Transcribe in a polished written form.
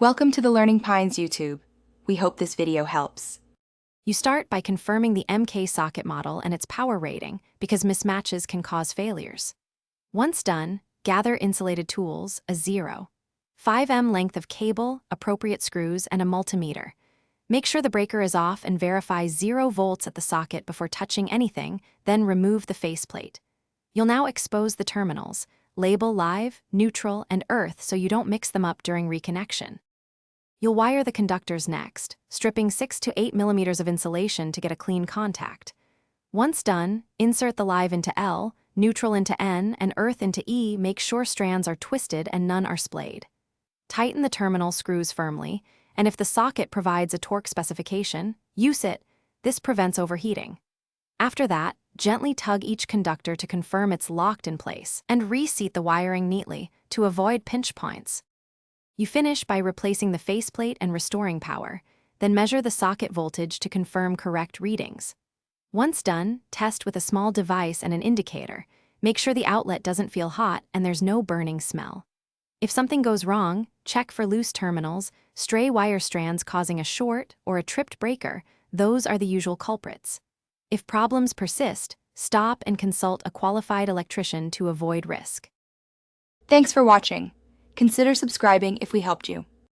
Welcome to the Learning Pines YouTube. We hope this video helps. You start by confirming the MK socket model and its power rating because mismatches can cause failures. Once done, gather insulated tools, a 0, 5 m length of cable, appropriate screws, and a multimeter. Make sure the breaker is off and verify 0 volts at the socket before touching anything, then remove the faceplate. You'll now expose the terminals, label live, neutral, and earth so you don't mix them up during reconnection. You'll wire the conductors next, stripping 6 to 8 millimeters of insulation to get a clean contact. Once done, insert the live into L, neutral into N, and earth into E. Make sure strands are twisted and none are splayed. Tighten the terminal screws firmly, and if the socket provides a torque specification, use it. This prevents overheating. After that, gently tug each conductor to confirm it's locked in place, and reseat the wiring neatly to avoid pinch points. You finish by replacing the faceplate and restoring power, then measure the socket voltage to confirm correct readings. Once done, test with a small device and an indicator. Make sure the outlet doesn't feel hot and there's no burning smell. If something goes wrong, check for loose terminals, stray wire strands causing a short, or a tripped breaker. Those are the usual culprits. If problems persist, stop and consult a qualified electrician to avoid risk. Thanks for watching. Consider subscribing if we helped you.